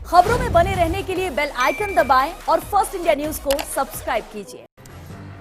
खबरों में बने रहने के लिए बेल आइकन दबाएं और फर्स्ट इंडिया न्यूज को सब्सक्राइब कीजिए।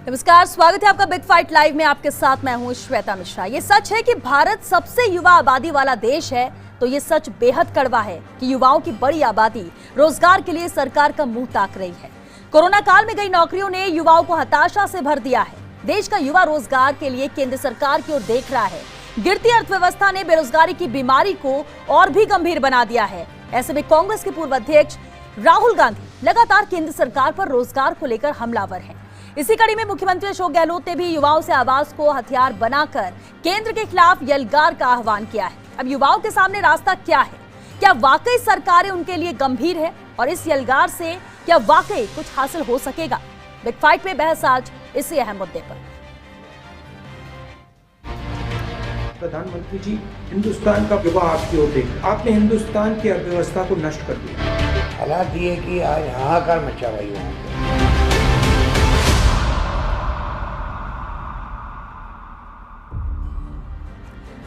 नमस्कार, स्वागत है आपका बिग फाइट लाइव में। आपके साथ मैं हूं श्वेता मिश्रा। ये सच है कि भारत सबसे युवा आबादी वाला देश है, तो ये सच बेहद कड़वा है कि युवाओं की बड़ी आबादी रोजगार के लिए सरकार का मुंह ताक रही है। कोरोना काल में गई नौकरियों ने युवाओं को हताशा से भर दिया है। देश का युवा रोजगार के लिए केंद्र सरकार की ओर देख रहा है। गिरती अर्थव्यवस्था ने बेरोजगारी की बीमारी को और भी गंभीर बना दिया है। ऐसे में कांग्रेस के पूर्व अध्यक्ष राहुल गांधी लगातार केंद्र सरकार पर रोजगार को लेकर हमलावर हैं। इसी कड़ी में मुख्यमंत्री अशोक गहलोत ने भी युवाओं से आवाज को हथियार बनाकर केंद्र के खिलाफ यलगार का आह्वान किया है। अब युवाओं के सामने रास्ता क्या है? क्या वाकई सरकारें उनके लिए गंभीर है और इस यलगार से क्या वाकई कुछ हासिल हो सकेगा? बिग फाइट में बहस आज इसी अहम मुद्दे पर। प्रधानमंत्री जी, हिंदुस्तान का युवा आपकी ओर देख, आपने हिंदुस्तान की अर्थव्यवस्था को नष्ट कर दिया। हालात ये कि आज हाहाकार मचा हुआ युवाओं को।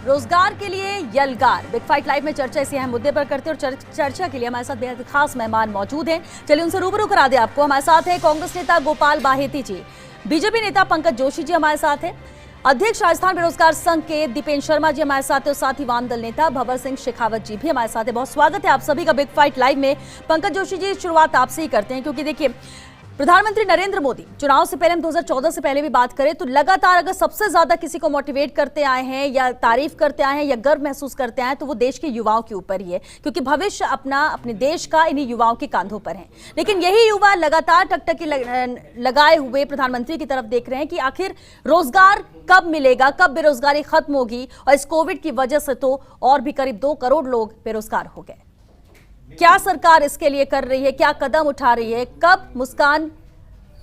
रोजगार के लिए यलगार। बिग फाइट लाइव में चर्चा इसी अहम मुद्दे पर करते हैं और चर्चा के लिए हमारे साथ बेहद खास मेहमान मौजूद हैं। चलिए उनसे रूबरू करा दें आपको। हमारे साथ हैं कांग्रेस नेता गोपाल बाहेती जी, बीजेपी नेता पंकज जोशी जी हमारे साथ हैं, अध्यक्ष राजस्थान बेरोजगार संघ के दीपेन शर्मा जी हमारे साथ हैं और साथ ही वाम दल नेता भंवर सिंह शेखावत जी भी हमारे साथ हैं। बहुत स्वागत है आप सभी का बिग फाइट लाइव में। पंकज जोशी जी, शुरुआत आपसे ही करते हैं, क्योंकि देखिए प्रधानमंत्री नरेंद्र मोदी चुनाव से पहले, हम 2014 से पहले भी बात करें तो लगातार अगर सबसे ज्यादा किसी को मोटिवेट करते आए हैं या तारीफ करते आए हैं या गर्व महसूस करते आए हैं तो वो देश के युवाओं के ऊपर ही है, क्योंकि भविष्य अपने देश का इन्हीं युवाओं के कांधों पर है। लेकिन यही युवा लगातार टकटकी लगाए हुए प्रधानमंत्री की तरफ देख रहे हैं कि आखिर रोजगार कब मिलेगा, कब बेरोजगारी खत्म होगी। और इस कोविड की वजह से तो और भी करीब 2 करोड़ लोग बेरोजगार हो गए। क्या सरकार इसके लिए कर रही है? क्या कदम उठा रही है? कब मुस्कान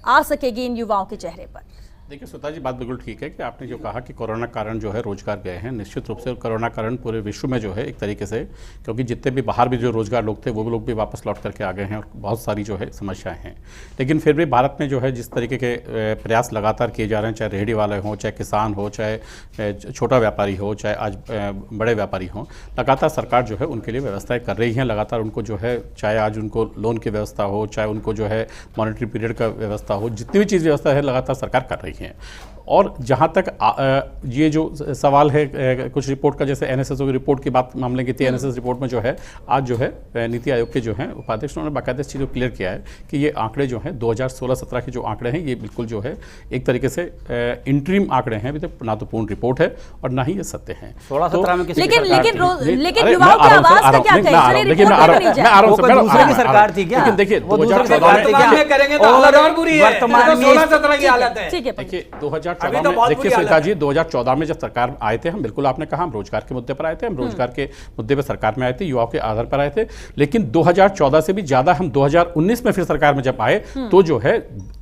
आ सकेगी इन युवाओं के चेहरे पर? देखिए श्वेता जी, बात बिल्कुल ठीक है कि आपने जो कहा कि कोरोना कारण जो है रोजगार गए हैं। निश्चित रूप से कोरोना कारण पूरे विश्व में जो है एक तरीके से, क्योंकि जितने भी बाहर भी जो रोजगार लोग थे वो लोग भी वापस लौट करके आ गए हैं और बहुत सारी जो है समस्याएं हैं। लेकिन फिर भी भारत में जो है जिस तरीके के प्रयास लगातार किए जा रहे हैं, चाहे रेहड़ी वाले हों, चाहे किसान हो, चाहे छोटा व्यापारी हो, चाहे आज बड़े व्यापारी हों, लगातार सरकार जो है उनके लिए व्यवस्थाएं कर रही हैं। लगातार उनको जो है, चाहे आज उनको लोन की व्यवस्था हो, चाहे उनको जो है मॉनेटरी पीरियड का व्यवस्था हो, जितनी भी चीज़ व्यवस्था है लगातार सरकार कर रही है। और जहाँ तक ये जो सवाल है कुछ रिपोर्ट का, जैसे एनएसएस की रिपोर्ट की बात मामले की थी, एनएसएस रिपोर्ट में जो है आज जो है नीति आयोग के जो हैं उपाध्यक्ष उन्होंने बाकायदा इस चीज़ को क्लियर किया है कि ये आंकड़े जो हैं 2016-17 के जो आंकड़े हैं ये बिल्कुल जो है एक तरीके से इंटरिम आंकड़े हैं, अभी तक ना तो पूर्ण रिपोर्ट है और ना ही ये सत्य है। 16-17 में लेकिन युवाओं की आवाज का क्या कहें? लेकिन मैं आराम से दूसरी सरकार थी क्या? लेकिन देखिए 2014 करेंगे तो हालत और बुरी है। वर्तमान में 16-17 की हालत है। ठीक है, देखिए 2014 में, देखिए श्वेता जी 2014 में जब सरकार आए थे, हम बिल्कुल आपने कहा हम रोजगार के मुद्दे पर आए थे, हम रोजगार के मुद्दे पर सरकार में आए थे, युवाओं के आधार पर आए थे। लेकिन 2014 से भी ज्यादा हम 2019 में फिर सरकार में जब आए तो जो है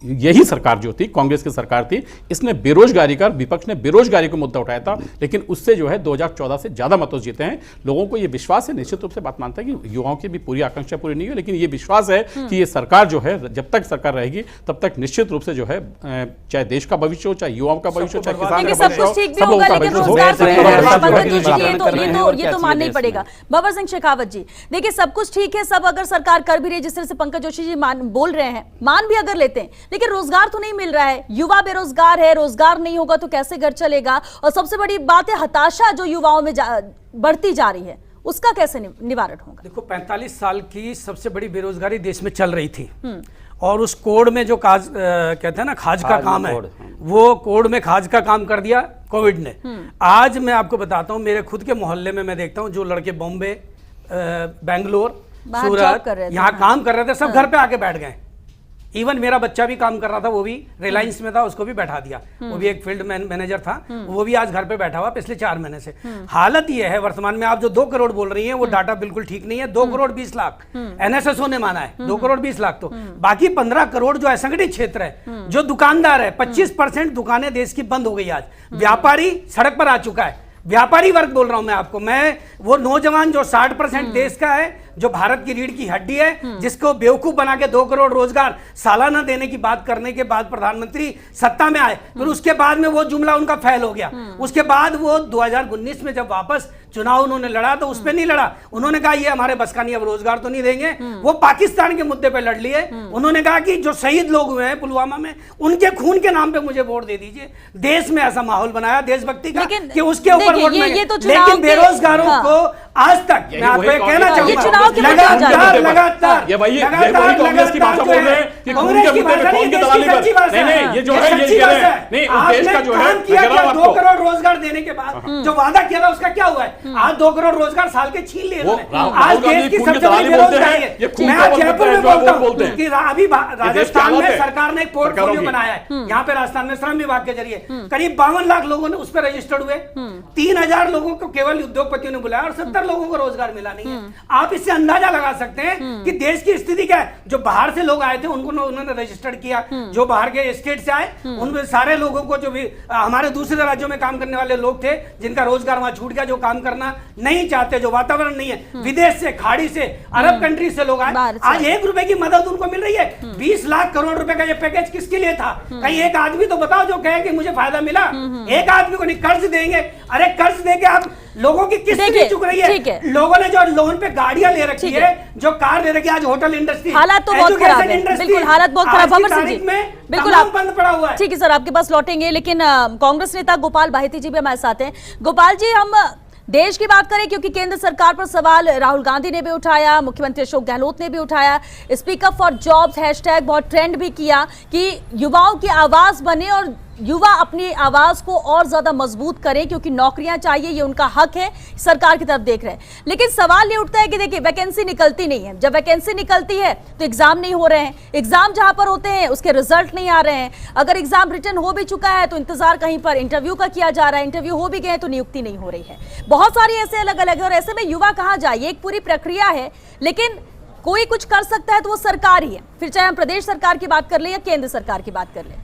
यही सरकार जो थी, कांग्रेस की सरकार थी, इसने बेरोजगारी का, विपक्ष ने बेरोजगारी को मुद्दा उठाया था, लेकिन उससे जो है 2014 से ज्यादा मतों जीते हैं। लोगों को यह विश्वास है, निश्चित रूप से बात मानता है कि युवाओं की भी पूरी आकांक्षा पूरी नहीं हुई, लेकिन ये विश्वास है कि ये सरकार जो है जब तक सरकार रहेगी तब तक निश्चित रूप से जो है चाहे देश का भविष्य हो, चाहे युवाओं का भविष्य हो, चाहे किसान का भविष्य हो, सब लोगों का ये तो मानना ही पड़ेगा। भंवर सिंह शेखावत जी, देखिए सब कुछ ठीक है, सब अगर सरकार कर भी रही है, जिस तरह से पंकज जोशी जी बोल रहे हैं, मान भी अगर लेते हैं, लेकिन रोजगार तो नहीं मिल रहा है। युवा बेरोजगार है, रोजगार नहीं होगा तो कैसे घर चलेगा? और सबसे बड़ी बात है हताशा जो युवाओं में बढ़ती जा रही है, उसका कैसे निवारण होगा? देखो 45 साल की सबसे बड़ी बेरोजगारी देश में चल रही थी और उस कोड में जो कहते हैं ना खाज का काम है, वो कोड में खाज का काम कर दिया कोविड ने। आज मैं आपको बताता हूँ, मेरे खुद के मोहल्ले में मैं देखता हूँ जो लड़के बॉम्बे, बेंगलोर, सूरत यहाँ काम कर रहे थे, सब घर पे आके बैठ गए। इवन मेरा बच्चा भी काम कर रहा था, वो भी रिलायंस में था, उसको भी बैठा दिया। वो भी एक फील्ड मैनेजर था, वो भी आज घर पे बैठा हुआ पिछले 4 महीने से। हालत ये है वर्तमान में, आप जो 2 करोड़ बोल रही हैं वो डाटा बिल्कुल ठीक नहीं है। 2 करोड़ 20 लाख एनएसएसओ ने माना है, 2 करोड़ 20 लाख। तो बाकी 15 करोड़ जो असंगठित क्षेत्र है, जो दुकानदार है, 25% दुकानें देश की बंद हो गई। आज व्यापारी सड़क पर आ चुका है, व्यापारी वर्ग बोल रहा हूं मैं आपको। मैं वो नौजवान जो 60% देश का है, जो भारत की रीढ़ की हड्डी है, जिसको बेवकूफ बना के 2 करोड़ रोजगार सालाना देने की बात करने के बाद प्रधानमंत्री सत्ता में आए, फिर उसके बाद में वो जुमला उनका फेल हो गया। उसके बाद वो 2019 में जब वापस चुनाव उन्होंने लड़ा तो उस पर नहीं लड़ा, उन्होंने कहा ये हमारे बस का नहीं, अब रोजगार तो नहीं देंगे। वो पाकिस्तान के मुद्दे पे लड़ लिए। उन्होंने कहा कि जो शहीद लोग हुए हैं पुलवामा में, उनके खून के नाम पे मुझे वोट दे दीजिए। देश में ऐसा माहौल बनाया देशभक्ति का कि उसके ऊपर वोट मांगे। तो लेकिन बेरोजगारों को आज तक मैं आपको कहना चाहूंगा, लगातार ये वही कांग्रेस की भाषा बोल रहे हैं कि खून के मुद्दे पे कौन की दलाली पर। नहीं, ये जो है ये कह रहे हैं नहीं, उस देश का जो है 2 करोड़ रोजगार देने के बाद जो वादा किया था उसका क्या हुआ है? आज 2 करोड़ रोजगार साल के छीन लिए उन्होंने। आज देश की सबसे बड़ी बेरोजगारी है। मैं जयपुर में बोलता हूं कि अभी राजस्थान में सरकार ने एक पोर्टफोलियो बनाया है, यहाँ पे राजस्थान में श्रम विभाग के जरिए करीब 52 लाख लोगों ने उस पर रजिस्टर्ड हुए। 3000 लोगों को केवल उद्योगपतियों ने बुलाया और 70 लोगों को रोजगार मिला नहीं है। आप इससे अंदाजा लगा सकते हैं कि देश की स्थिति क्या है। जो बाहर से लोग आए थे उनको उन्होंने रजिस्टर्ड किया, जो बाहर के स्टेट से आए उनमें सारे लोगों को, जो भी हमारे दूसरे राज्यों में काम करने वाले लोग थे जिनका रोजगार वहां छूट गया, जो काम करना नहीं चाहते, जो वातावरण नहीं है, विदेश से, खाड़ी से, अरब कंट्री से लोग आए। आज 1 रुपए की मदद उनको मिल रही है। 20 लाख करोड़ रुपए का ये पैकेज किसके लिए था? कहीं एक आदमी तो बताओ जो कहे कि मुझे फायदा मिला। एक आदमी को नहीं, कर्ज देंगे। अरे कर्ज देके आप लोगों की किस्त नहीं चुक रही है। लोगों ने जो लोन पे गाड़ियां ले रखी है, जो कार ले रखी है, आज होटल इंडस्ट्री, हालात तो बहुत खराब है। बिल्कुल हालात बहुत खराब है। बिल्कुल आप बंद पड़ा हुआ है। ठीक है सर, आपके पास लौटेंगे, लेकिन कांग्रेस नेता गोपाल बाहेती जी भी हमारे साथ हैं। गोपाल जी, हम देश की बात करें क्योंकि केंद्र सरकार पर सवाल राहुल गांधी ने भी उठाया, मुख्यमंत्री अशोक गहलोत ने भी उठाया, speak up for jobs hashtag बहुत ट्रेंड भी किया कि युवाओं की आवाज बने और युवा अपनी आवाज को और ज्यादा मजबूत करें क्योंकि नौकरियां चाहिए, ये उनका हक है। सरकार की तरफ देख रहे हैं, लेकिन सवाल ये उठता है कि देखिए वैकेंसी निकलती नहीं है। जब वैकेंसी निकलती है तो एग्जाम नहीं हो रहे हैं, एग्जाम जहां पर होते हैं उसके रिजल्ट नहीं आ रहे हैं। अगर एग्जाम रिटर्न हो भी चुका है तो इंतजार कहीं पर इंटरव्यू का किया जा रहा है, इंटरव्यू हो भी गए तो नियुक्ति नहीं हो रही है। बहुत सारी ऐसे अलग अलग है और ऐसे में युवा कहाँ जाए, ये एक पूरी प्रक्रिया है। लेकिन कोई कुछ कर सकता है तो वो सरकार ही है, फिर चाहे हम प्रदेश सरकार की बात कर ले या केंद्र सरकार की बात कर ले।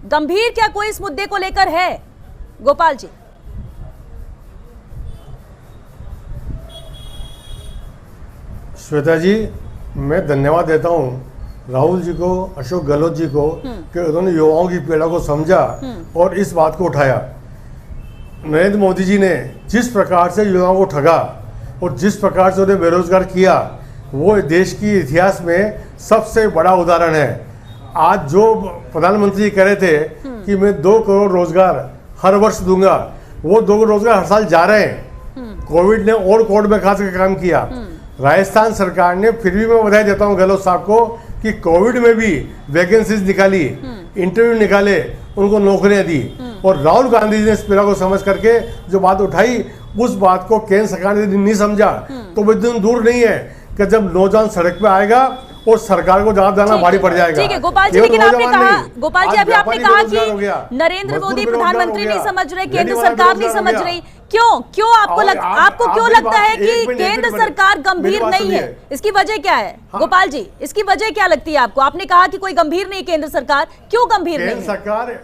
गंभीर क्या कोई इस मुद्दे को लेकर है? गोपाल जी। श्वेता जी, मैं धन्यवाद देता हूं राहुल जी को, अशोक गहलोत जी को कि उन्होंने युवाओं की पीड़ा को समझा और इस बात को उठाया। नरेंद्र मोदी जी ने जिस प्रकार से युवाओं को ठगा और जिस प्रकार से उन्हें बेरोजगार किया, वो देश की इतिहास में सबसे बड़ा उदाहरण है। आज जो प्रधानमंत्री कह रहे थे कि मैं 2 करोड़ रोजगार हर वर्ष दूंगा, वो 2 करोड़ रोजगार हर साल जा रहे हैं। कोविड ने और कोर्ट में खास का काम किया। राजस्थान सरकार ने, फिर भी मैं बधाई देता हूं गहलोत साहब को कि कोविड में भी वैकेंसीज निकाली, इंटरव्यू निकाले, उनको नौकरियां दी। और राहुल गांधी जी ने इस पीड़ा को समझ करके जो बात उठाई, उस बात को केंद्र सरकार ने नहीं समझा तो वो दिन दूर नहीं है कि जब नौजवान सड़क पे आएगा और सरकार को जवाब देना भारी पड़ जाएगा। ठीक है गोपाल जी, लेकिन आपने कहा, गोपाल जी अभी आपने कहा कि नरेंद्र मोदी प्रधानमंत्री नहीं समझ रहे, केंद्र सरकार नहीं समझ रही। क्यों आपको क्यों लगता है कि केंद्र सरकार गंभीर नहीं है? इसकी वजह क्या है गोपाल जी? इसकी वजह क्या लगती है आपको? आपने कहा कि कोई गंभीर नहीं केंद्र सरकार, क्यों गंभीर नहीं? केंद्र सरकार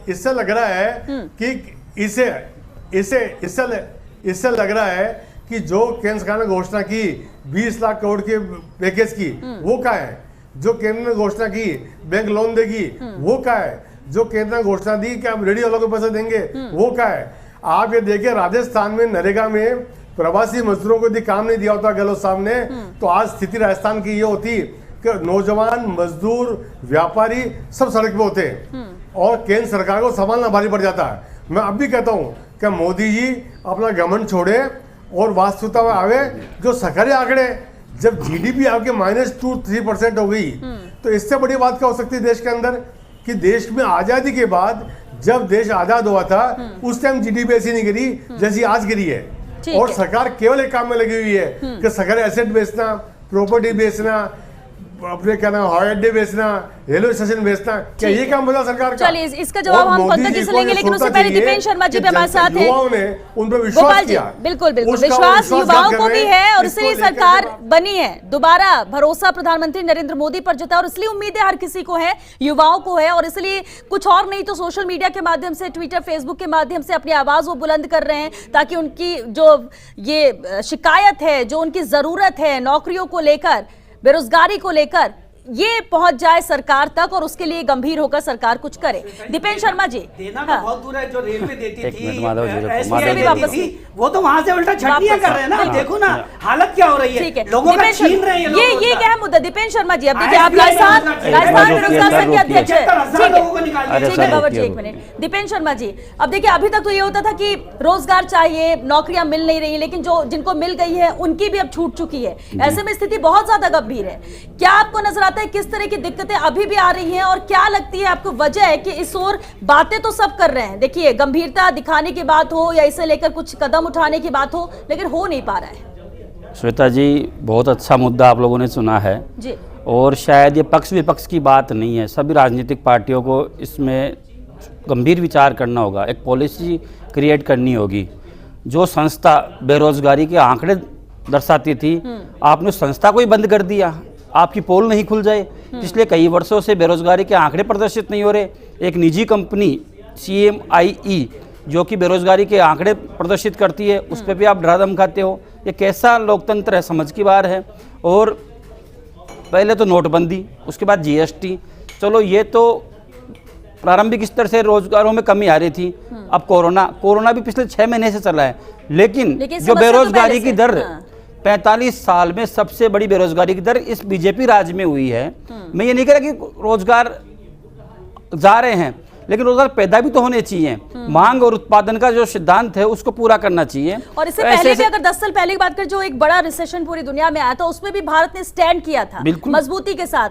इससे लग रहा है कि इससे लग रहा है कि जो केंद्र सरकार ने घोषणा की 20 लाख करोड़ के पैकेज की, वो क्या है? जो केंद्र ने घोषणा की बैंक लोन देगी, वो क्या है? जो केंद्र ने घोषणा दी कि हम रेडियो वालों को पैसे देंगे, वो क्या है? आप ये देखिए, राजस्थान में नरेगा में प्रवासी मजदूरों को यदि काम नहीं दिया होता गहलोत साहब ने, तो आज स्थिति राजस्थान की ये होती कि नौजवान, मजदूर, व्यापारी सब सड़क पे होते और केंद्र सरकार को संभालना भारी पड़ जाता है। मैं अब भी कहता हूँ कि मोदी जी अपना घमंड छोड़े और वास्तविकता में आवे। जो सरकारी आंकड़े, जब जीडीपी आपके -2-3% हो गई, तो इससे बड़ी बात क्या हो सकती है देश के अंदर? कि देश में आजादी के बाद जब देश आजाद हुआ था उस टाइम जीडीपी ऐसी नहीं गिरी जैसी आज गिरी है। और सरकार केवल एक काम में लगी हुई है कि सरकारी एसेट बेचना, प्रॉपर्टी बेचना, अपने क्या नाम हवाई अड्डे बेचना, रेलवे स्टेशन बेचना, क्या ये काम बता सरकार का? चलिए इसका जवाब हम पंकज जी से लेंगे, लेकिन उससे पहले दीपेन शर्मा जी भी हमारे साथ हैं। युवाओं ने उन पर गोपाल विश्वास जी, किया, बिल्कुल बिल्कुल उसका विश्वास युवाओं को भी है और इसको इसलिए लेकर सरकार के- बनी है। दोबारा भरोसा प्रधानमंत्री नरेंद्र मोदी पर जता और इसलिए उम्मीदें हर किसी को है, युवाओं को है, और इसलिए कुछ और नहीं तो सोशल मीडिया के माध्यम से, ट्विटर फेसबुक के माध्यम से अपनी आवाज वो बुलंद कर रहे हैं ताकि उनकी जो ये शिकायत है, जो उनकी जरूरत है नौकरियों को लेकर, बेरोजगारी को लेकर, ये पहुंच जाए सरकार तक और उसके लिए गंभीर होकर सरकार कुछ करे। दीपेन शर्मा जी, देना तो हाँ। बहुत दूर है, जो रेलवे देती एक थी, मिनट, माधव जी, SBI माधव जी, देती वापस थी, वो तो वहां से उल्टा छटनियां कर रहे हैं ना। बिल्कुल। देखो ना हालत क्या हो रही ठीक है, है, लोगों का दीपेन छीन शर्मा- रहे हैं ये लोग। क्या है मुद्दा? दीपेन शर्मा जी, अब देखिए आप SBI राजस्थान बेरोजगार बेरोजगार संघ के अध्यक्ष हैं। 75,000 लोगों को निकाल दिया। अरे ठीक है सर, बाबा जी, रुकिए, एक मिनट। दीपेन शर्मा जी, अब देखिए अभी तक तो ये होता था कि रोजगार चाहिए, नौकरियां मिल नहीं रही, लेकिन जो जिनको मिल गई है उनकी भी अब छूट चुकी है। ऐसे में स्थिति बहुत ज्यादा गंभीर है। क्या आपको नजर आता है किस तरह की दिक्कतें अभी भी आ रही हैं और क्या लगती है आपको वजह है कि इस ओर बातें तो सब कर रहे हैं, देखिए गंभीरता दिखाने की बात हो या इसे लेकर कुछ कदम उठाने की बात हो, लेकिन हो नहीं पा रहा है? श्वेता जी, बहुत अच्छा मुद्दा आप लोगों ने चुना है जी, और शायद ये पक्ष विपक्ष की बात नहीं है। सभी राजनीतिक पार्टियों को इसमें गंभीर विचार करना होगा, एक पॉलिसी क्रिएट करनी होगी। जो संस्था बेरोजगारी के आंकड़े दर्शाती थी, आपने उस संस्था को ही बंद कर दिया। आपकी पोल नहीं खुल जाए। पिछले कई वर्षों से बेरोजगारी के आंकड़े प्रदर्शित नहीं हो रहे। एक निजी कंपनी CMIE जो कि बेरोजगारी के आंकड़े प्रदर्शित करती है, उस पर भी आप डरा धमकाते हो। ये कैसा लोकतंत्र है, समझ की बात है। और पहले तो नोटबंदी, उसके बाद GST, चलो ये तो प्रारंभिक स्तर से रोजगारों में कमी आ रही थी। अब कोरोना भी पिछले 6 महीने से चला है, लेकिन जो समस्या तो बेरोजगारी पहले की से, दर हाँ। 45 साल में सबसे बड़ी बेरोजगारी की दर इस बीजेपी राज में हुई है। मैं ये नहीं कह रहा कि रोजगार जा रहे हैं, लेकिन रोजगार पैदा भी तो होने चाहिए। मांग और उत्पादन का जो सिद्धांत है उसको पूरा करना चाहिए। और इससे तो पहले ऐसे- भी अगर 10 साल पहले की बात करें, जो एक बड़ा रिसेशन पूरी दुनिया में आया था, उसमें भी भारत ने स्टैंड किया था बिल्कुल। मजबूती के साथ।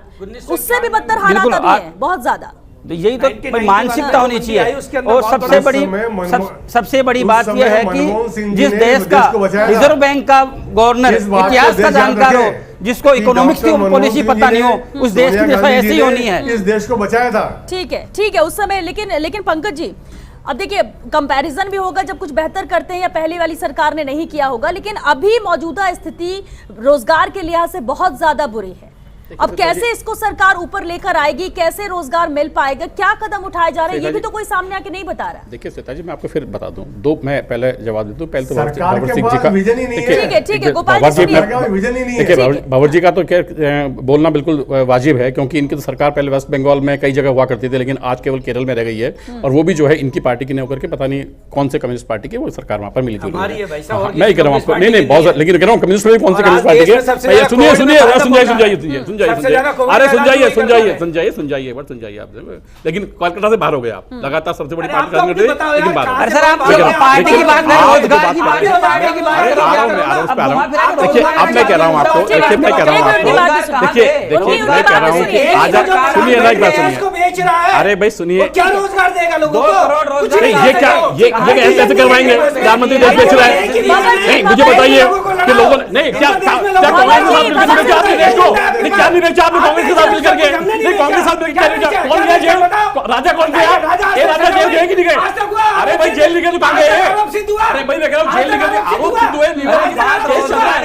उससे भी बदतर हालात बिल्कुल, अभी हैं, बहुत ज्यादा। तो यही तो 1990 मानसिकता होनी वाली आई, उसके चाहिए। अंदर और बहुत सबसे बड़ा बड़ी समय मनमोहन- सबसे बड़ी उस बात यह समय है मनमोहन कि सिंह जी जिस ने देश का देश को बचाया था। रिजर्व बैंक का गवर्नर, इस बात को इतिहास का देश याद जानकार हो, रखे जिसको कि इकोनॉमिक्स की डॉक्टर मनमोहन पॉलिसी सिंह पता जी नहीं ने, हो, उस देश की सोनिया दशा गांधी ऐसी जी ही ने होनी है। इस देश को बचाया था। ठीक है उस समय, लेकिन पंकज जी, अब देखिए कंपैरिजन भी होगा जब कुछ बेहतर करते हैं या पहले वाली सरकार ने नहीं किया होगा, लेकिन अभी मौजूदा स्थिति रोजगार के लिहाज से बहुत ज्यादा बुरी है। अब कैसे इसको सरकार ऊपर लेकर आएगी, कैसे रोजगार मिल पाएगा, क्या कदम उठाए जा रहे हैं, ये भी तो कोई सामने आके नहीं बता रहा। देखिए श्वेता जी, मैं आपको फिर बता दूं, मैं पहले जवाब दे दूं। पहले तो सरकार भंवर के सिंह जी पास का विजन ही नहीं है। देखिए, ठीक है, गोपाल भंवर जी जी, सुनिए। सरकार का विजन ही नहीं है। देखिए भंवर जी का तो क्या बोलना बिल्कुल वाजिब है, क्योंकि इनकी तो सरकार पहले वेस्ट बंगाल में कई जगह हुआ करती थी, लेकिन आज केवल केरल में रह गई है। और वो भी जो है इनकी पार्टी की नहीं होकर के पता नहीं कौन से कम्युनिस्ट पार्टी की वो सरकार वहाँ पर मिली जुली हमारी है भाई साहब, और मैं ही कह रहा हूँ आपको, कम्युनिस्ट नहीं पार्टी बहुत, की लेकिन कह रहा हूँ कम्युनिस्ट में कौन से और आज कम्युनिस्ट पार्टी देश में के सबसे भैया ज्यादा सुनिए कोविड में खत्म होगा। सबसे ज्यादा कोविड में सुनिए एक बार सुनिए आप, लेकिन कोलकाता से बाहर हो गए आप, लगातार सबसे बड़ी अरे पार्टी आप तो करते बताओ यार, लेकिन बाहर कहाँ अरे से सर, आप बात कर रहे हैं? पार्टी की बात नहीं, आप रोजगार की बात बात करो, पार्टी की बात अरे करो, आ रहा क्या हूँ मैं, करो आ रहा हूँ, उस पे आ रहा हूँ। अब घुमा फिरा के देखिए रोजगार अब मैं कह रहा हूँ आपको, चलिए, देखिए मैं कह रहा हूँ एक मिनट की बात आपको, सुनिए। देखिए उनकी मैं कह रहा हूँ कि सुनिए। आज सुनिए ना, एक बात सुनिए। इसको बेच रहा है। अरे भाई सुनिए, वो क्या रोजगार देगा लोगों 2 को? करोड़ कुछ रोजगार नहीं नहीं, ये कर क्या, सकते हो। ये कैसे करवाएंगे? प्रधानमंत्री देश बेच रहा है। नहीं मुझे बताइए कि लोगों ने, नहीं क्या कांग्रेस के साथ मिलकर क्या आपने देश को, नहीं क्या नहीं बेचा आपने कांग्रेस के साथ मिलकर के, नहीं कांग्रेस के साथ मिलकर क्या बेचा? कौन गया जेल? राजा कौन गया? ये राजा जेल गए कि नहीं गए? अरे भाई जेल निकले तो कहाँ गए? अरे भाई मैं कह रहा हूँ जेल निकले, आरोप सिद्ध हुए, केस चल रहा है।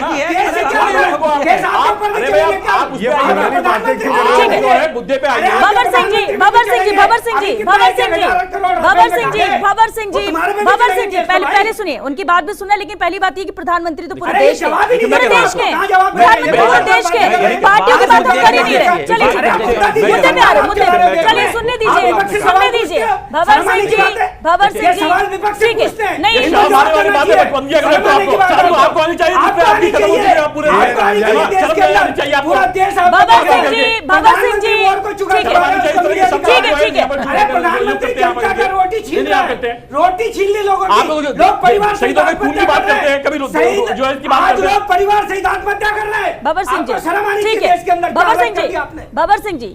अरे भाई आप उस ये पर पुरानी बातें क्यों कर रहे ठीक है। हो? जो है मुद्दे पे आइए। भंवर सिंह जी, पहले सुनिए, उनकी बात भी सुना, लेकिन पहली बात ये कि प्रधानमंत्री तो पूरे अरे देश के, जवाब ही नहीं पूरे देगा। देश के, कहाँ जवाब देगा? प्रधानमंत्री पूरे देश के, पार्टियों की बात हम कर ही नहीं रहे। चलिए ठीक है, मुद्दे पे आ रहे, मुद्दे पे, चलिए सुनने दीजिए, भंवर सिंह जी, ठीक है, नहीं हमारे वाली बातें मत बंद किया करें, तो आपको आपको आनी चाहिए, जिससे आपकी खत्म होती है, आप पूरे भंवर सिंह जी, ठीक है, अरे प्रधानमंत्री जनता का रोटी छीन रहा है, रोटी छीन ली लोगों आप की। लोग लोग परिवार से शहीदों के खून की बात करते हैं, कभी जो है इसकी बात आज करते हैं। लोग परिवार से आत्महत्या कर रहे हैं। भंवर सिंह जी, आपको शर्म आनी ठीक चाहिए है, देश के अंदर। भंवर क्या सिंह कर जी, दिया आपने? भंवर सिंह जी,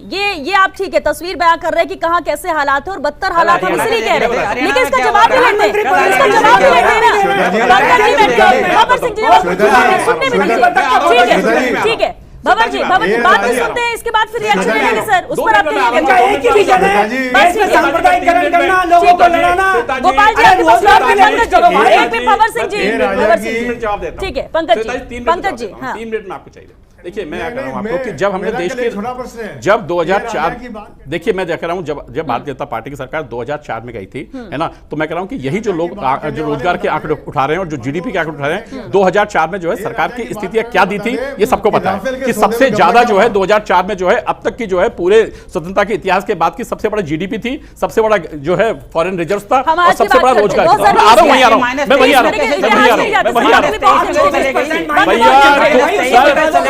ये आप ठीक है तस्वीर बयां कर रहे हैं कि कहाँ कैसे हालात है और बदतर हालात हम इसलिए कह रहे हैं, लेकिन इसका जवाब भी लेते हैं, इसका जवाब भी लेते हैं ना। पंकज जी बैठ जाओ, भंवर सिंह जी सुनने में दीजिए, ठीक है, ठीक है, भंवर बात भी सुनते हैं, इसके बाद फिर रिएक्शन लेंगे सर, उस पर आपके इनका एक ही विजन है, देश में सांप्रदायिकरण करना, लोगों को लड़ाना। गोपाल जी आपके पास एक मिनट, भंवर सिंह जी, भंवर सिंह जी, जवाब देता हूं। ठीक है, पंकज जी, हाँ 3 मिनट में आपको चाहिए। देखिए मैं कह रहा हूं आपको कि जब हमने मेरा देश के लिए के छोटा प्रश्न है। जब 2004 ये राजा की बात- देखिए मैं कह रहा हूं जब भारतीय जनता पार्टी की सरकार 2004 में गई थी, है ना, तो मैं कह रहा हूं कि यही जो लोग जो रोजगार के आंकड़े उठा रहे हैं और जो जीडीपी के आंकड़े उठा रहे हैं, 2004 में जो है सरकार की स्थितियां क्या दी थी ये सबको पता है कि सबसे ज्यादा जो है 2004 में जो है अब तक की जो है पूरे स्वतंत्रता के इतिहास के बाद की सबसे बड़ा जीडीपी थी, सबसे बड़ा जो है फॉरेन रिजर्व था हम और आज की सबसे बड़ा बात रोजगार करते हैं। था। मैं आ रहा हूं, वहीं आ रहा हूं, माइनस मैं वहीं आ रहा तेईस हूं, में मैं वहीं आ रहा हूं, मैं वहीं आ रहा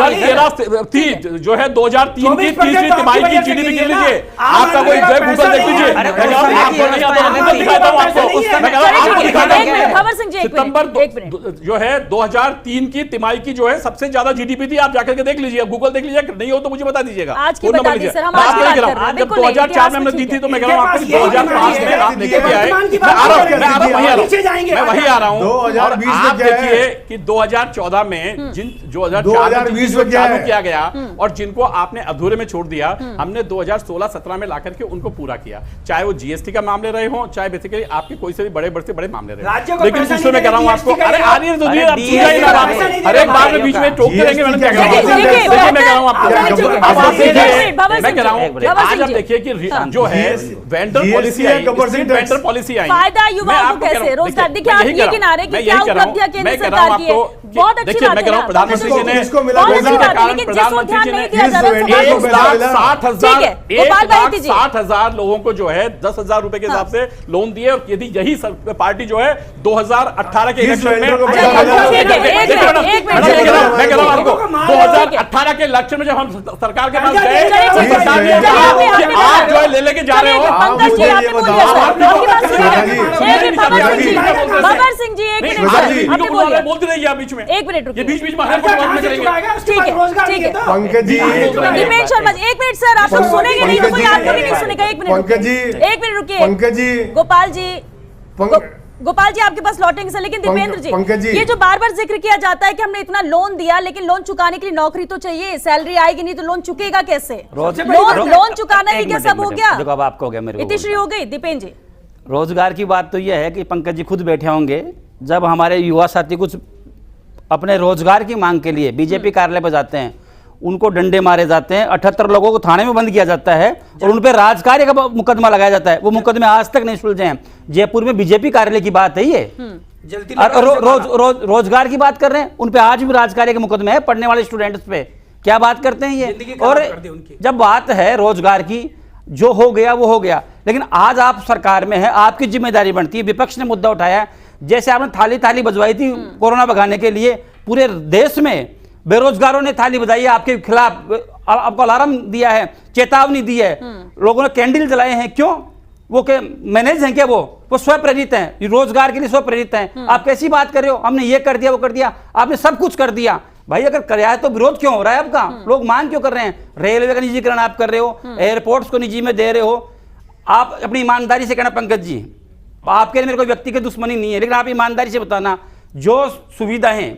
हूं। भैया थी जो है 2003 की तीसरी तिमाही की जीडीपी गिन लीजिए, आपका कोई जो गूगल देख लीजिए, आपको नहीं आता, मैं दिखाता हूं आपको, मैं कह रहा हूं आपको दिखाता हूं। भंवर सिंह जी, सितंबर एक मिनट, जो है 2003 की तिमाही की जो है सबसे ज्यादा जीडीपी थी, आप जाकर के देख लीजिए, गूगल देख लीजिए, नहीं हो तो मुझे बता दीजिएगा। आज की फोन नंबर बता दी लीजिए। सर, हम मैं आज की आपको बात कह रहा कर रहे हूं, हैं, जब बिल्कुल नहीं, 2004 में हमने इतिहास दी में थी तो मैं कह इनके रहा हूं पास आपको यही 2005 में आप लेके के आए, वर्तमान की मैं आ रहा हूं, बात मैं आ रहा हूं, वहीं आ रहा नीचे जाएंगे, हूं, मैं वहीं आ रहा हूं। 2020 में आप क्या है? देखिए कि 2014 में जिन 2020 में क्या चालू है? किया गया और जिनको आपने अधूरे में छोड़ दिया, हमने 2016-17 में लाकर के उनको पूरा किया, चाहे वो जीएसटी का मामले रहे हो, चाहे बेसिकली आपके कोई से भी बड़े बड़े मामले रहे राज्य हो। को लेकिन पैसा दूसरे में नहीं कह रहा हूं देगा, आपको, GST अरे का आ रही है तो अरे आप पूछा ही ना बात, पैसा नहीं हर एक देगा बार में बीच में टोकते रहेंगे, मैंने क्या कहा। देखिए, देखिए मैं कह रहा हूं आपको, अब आप देखिए, भंवर मैं कह रहा हूं सिंह आज जी, आप देखिए कि जो है वेंडर पॉलिसी आई, वेंडर पॉलिसी आई, फायदा युवाओं को कैसे रोजगार, देखिए आप ये किनारे की क्या उपलब्धियां केंद्र सरकार की है, बहुत अच्छी देखिए बात मैं कह रहा हूं प्रधानमंत्री जी ने किसको मिला? बहुत अच्छी बात है, कारण लेकिन जिसको ध्यान प्रधानमंत्री जी नहीं ने दिया जा रहा है, एक लाख ठीक है, गोपाल भाई जी 1,60,000 लोगों को जो है 10,000 रुपए के हिसाब से लोन दिए, और यदि यही पार्टी जो है 2018 के इलेक्शन में, वेंडर को मिला? एक मिनट, मैं कह रहा हूं आपको 2018 के इलेक्शन में जब हम सरकार के पास गए चलिए, तो चलिए, सरकार ने चलिए, कहा चलिए, कि आप जो है ले लेके जा रहे हो। पंकज जी आपने बोल दिया सर, आपकी बात सुनिए, एक मिनट, भंवर सिंह जी, श्वेता भंवर सिंह जी, एक मिनट, श्वेता जी, आपने बोल दिया, बोलते रहिए आप बीच में, एक मिनट ये रुकिए, बीच बीच में हर बात में करेंगे। ठीक है, ठीक है, पंकज जी, दीपेश शर्मा जी, एक मिनट सर, आप लोग सुनेंगे नहीं तो कोई आपका भी नहीं सुनेगा, एक मिनट पंकज जी, रुकिए, एक मिनट रुकिए, पंकज जी, गोपाल जी, पंक- गोपाल जी आपके पास लौटेंगे सर, लेकिन दीपेंद्र पंकज जी, जी। ये जो बार बार जिक्र किया जाता है कि हमने इतना लोन दिया, लेकिन लोन चुकाने के लिए नौकरी तो चाहिए, सैलरी आएगी नहीं तो लोन चुकेगा कैसे? लोन चुकाना ही क्या सब हो गया? देखो अब आपको हो गया, मेरे को इतिश्री हो गई, दीपेंद्र जी रोजगार की बात तो यह है कि पंकज जी खुद बैठे होंगे, जब हमारे युवा साथी कुछ अपने रोजगार की मांग के लिए बीजेपी कार्यालय पर जाते हैं, उनको डंडे मारे जाते हैं, 78 लोगों को थाने में बंद किया जाता है और उन पर राजकार्य का मुकदमा लगाया जाता है, वो मुकदमे आज तक नहीं सुलझे हैं। जयपुर में बीजेपी कार्यालय की बात है ये, और रोजगार की बात कर रहे हैं, उन पे आज भी राजकार्य के मुकदमे हैं, पढ़ने वाले स्टूडेंट्स पे क्या बात करते हैं ये। और जब बात है रोजगार की, जो हो गया वो हो गया, लेकिन आज आप सरकार में है, आपकी जिम्मेदारी बनती है। विपक्ष ने मुद्दा उठाया, जैसे आपने थाली थाली बजवाई थी कोरोना भगाने के लिए, पूरे देश में बेरोजगारों ने थाली बजाई है आपके खिलाफ, आपको अलार्म दिया है, चेतावनी दी है, लोगों ने कैंडल जलाए हैं, क्यों? वो के मैनेज हैं क्या? वो स्व प्रेरित हैं, रोजगार के लिए स्व प्रेरित हैं। आप कैसी बात कर रहे हो, हमने ये कर दिया वो कर दिया, आपने सब कुछ कर दिया। भाई अगर कराया है तो विरोध क्यों हो रहा है आपका? लोग मांग क्यों कर रहे हैं? रेलवे का निजीकरण आप कर रहे हो, एयरपोर्ट्स को निजी में दे रहे हो। आप अपनी ईमानदारी से कहना पंकज जी, आपके लिए मेरे कोई व्यक्तिगत दुश्मनी नहीं है, लेकिन आप ईमानदारी से बताना, जो सुविधाएं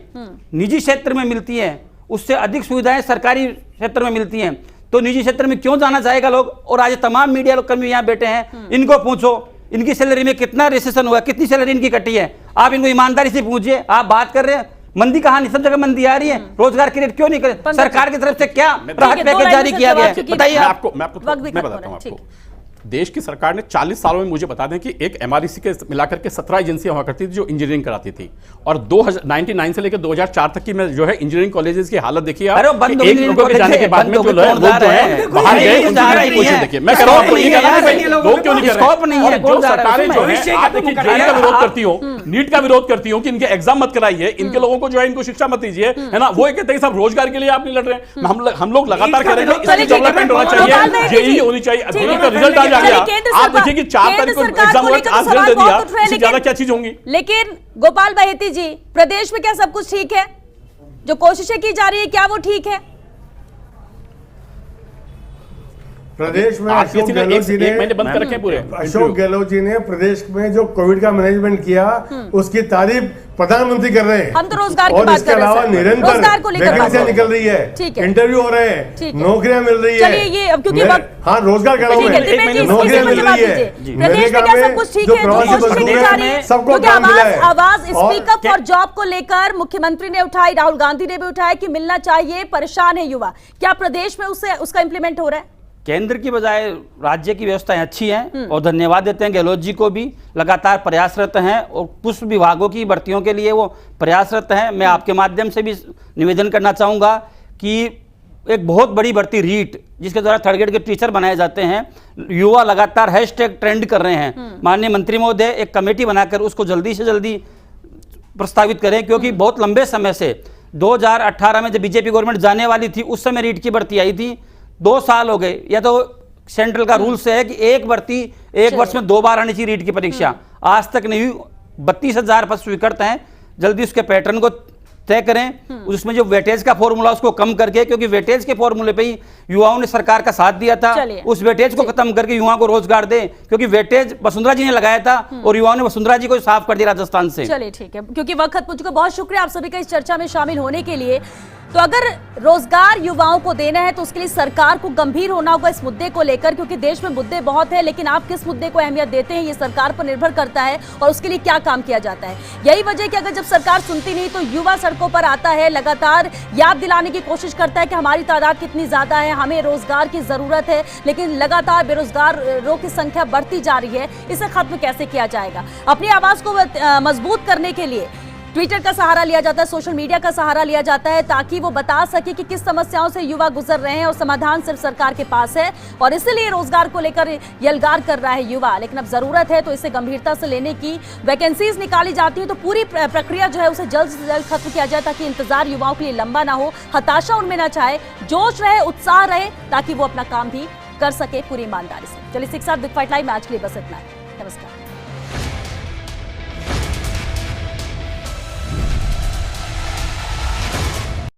निजी क्षेत्र में मिलती हैं उससे अधिक सुविधाएं सरकारी क्षेत्र में मिलती हैं, तो निजी क्षेत्र में क्यों जाना चाहेगा लोग? और आज तमाम मीडिया लोग कर्मी यहाँ बैठे हैं, इनको पूछो इनकी सैलरी में कितना रिसेशन हुआ, कितनी सैलरी इनकी कटी है, आप इनको ईमानदारी से पूछिए। आप बात कर रहे हैं मंदी, कहां नहीं, सब जगह मंदी आ रही है, रोजगार क्रिएट क्यों नहीं करे? सरकार की तरफ से क्या राहत पैकेज जारी किया गया है, बताइए आप। मैं बताता हूं आपको, देश की सरकार ने 40 सालों में, मुझे बता दें कि एक एमआरईसी के मिलाकर के 17 एजेंसियां हुआ करती थी जो इंजीनियरिंग कराती थी, और 1999 से लेकर 2004 तक की मैं जो है इंजीनियरिंग कॉलेजेस की हालत देखी है, एक लोगों के जाने के बाद में जो लोग जो है बाहर गए, उनकी पोजीशन देखिए। मैं कह रहा हूं आपको, ये कहना है लोग क्यों नहीं कर रहे, और जो सरकारें जो है आप देखिए जेई का विरोध करती हो, नीट का विरोध करती हो कि इनके एग्जाम मत कराइए, इनके लोगों को जो है इनको शिक्षा मत दीजिए, है ना, वो ये कहते हैं सब रोजगार के लिए आप नहीं लड़ रहे। हम लोग लगातार कह रहे हैं इसकी डेवलपमेंट होना चाहिए, जेईई होनी चाहिए, का रिजल्ट आ जाएगा, आप देखिए कि 4 तारीख को एग्जाम हुआ, आज रिजल्ट दे दिया, इससे ज्यादा क्या चीज होंगी? लेकिन गोपाल बाहेती जी, प्रदेश में क्या सब कुछ ठीक है? जो कोशिशें की जा रही है क्या वो ठीक है? प्रदेश में अशोक गहलोत जी ने, मैंने बंद कर रखे पूरे, अशोक गहलोत जी ने प्रदेश में जो कोविड का मैनेजमेंट किया उसकी तारीफ प्रधानमंत्री कर रहे हैं। हम तो रोजगार की और बात इसके कर रहे हैं अलावा सर। निरंतर रोजगार को लेकर बात वैकेंसियां करें। निकल रही है, ठीक है। इंटरव्यू हो रहे ठीक हैं, है। नौकरियां मिल रही है। चलिए ये अब क्योंकि हाँ, रोजगार कर रहा हूं ठीक है, मैं, दिलीप जी, नौकरियां इसमें मिल जवाब रही है। दीजिए। प्रदेश में नरेगा क्या में सब कुछ ठीक जो है, जो प्रवासी कोशिशें की मजदूर जा हैं, रही है, सबको क्योंकि काम मिला है। आवाज और स्पीक अप फॉर जॉब को लेकर मुख्यमंत्री ने उठाई, राहुल गांधी ने भी उठाया कि मिलना चाहिए, परेशान है युवा। क्या प्रदेश में उसका इंप्लीमेंट हो रहा है? केंद्र की बजाय राज्य की व्यवस्थाएं अच्छी हैं और धन्यवाद देते हैं गहलोत जी को भी, लगातार प्रयासरत हैं और कुछ विभागों की भर्तियों के लिए वो प्रयासरत हैं। मैं आपके माध्यम से भी निवेदन करना चाहूँगा कि एक बहुत बड़ी भर्ती रीट, जिसके द्वारा थर्ड ग्रेड के टीचर बनाए जाते हैं, युवा लगातार हैशटैग ट्रेंड कर रहे हैं। माननीय मंत्री महोदय एक कमेटी बनाकर उसको जल्दी से जल्दी प्रस्तावित करें, क्योंकि बहुत लंबे समय से 2018 में जब बीजेपी गवर्नमेंट जाने वाली थी उस समय रीट की भर्ती आई थी, 2 साल हो गए। या तो सेंट्रल का रूल से है कि एक भर्ती एक वर्ष में 2 बार आनी चाहिए रीट की परीक्षा, आज तक नहीं हुई। 32,000 पद स्वीकृत हैं, जल्दी उसके पैटर्न को तय करें। उसमें जो वेटेज का फॉर्मूला उसको कम करके, क्योंकि वेटेज के फॉर्मूले पे ही युवाओं ने सरकार का साथ दिया था, उस वेटेज को खत्म करके युवाओं को रोजगार दे, क्योंकि वेटेज वसुंधरा जी ने लगाया था और युवाओं ने वसुंधरा जी को साफ कर दिया राजस्थान से। चलिए ठीक है, क्योंकि वक्त मुझ को बहुत शुक्रिया आप सभी का इस चर्चा में शामिल होने के लिए। तो अगर रोजगार युवाओं को देना है तो उसके लिए सरकार को गंभीर होना होगा इस मुद्दे को लेकर, क्योंकि देश में मुद्दे बहुत है, लेकिन आप किस मुद्दे को अहमियत देते हैं ये सरकार पर निर्भर करता है और उसके लिए क्या काम किया जाता है। यही वजह कि अगर जब सरकार सुनती नहीं तो युवा सड़कों पर आता है, लगातार याद दिलाने की कोशिश करता है कि हमारी तादाद कितनी ज्यादा है, हमें रोजगार की जरूरत है, लेकिन लगातार बेरोजगारों की संख्या बढ़ती जा रही है। इसे खत्म कैसे किया जाएगा? अपनी आवाज को मजबूत करने के लिए ट्विटर का सहारा लिया जाता है, सोशल मीडिया का सहारा लिया जाता है, ताकि वो बता सके कि किस समस्याओं से युवा गुजर रहे हैं और समाधान सिर्फ सरकार के पास है। और इसलिए रोजगार को लेकर यलगार कर रहा है युवा, लेकिन अब जरूरत है तो इसे गंभीरता से लेने की। वैकेंसीज निकाली जाती है तो पूरी प्रक्रिया जो है उसे जल्द से जल्द खत्म किया जाए, ताकि इंतजार युवाओं के लिए लंबा ना हो, हताशा उनमें ना चाहे, जोश रहे, उत्साह रहे, ताकि वो अपना काम भी कर सके पूरी ईमानदारी से। चलिए इसी के साथ बिग फाइट लाइव में आज के लिए बस इतना है। नमस्कार।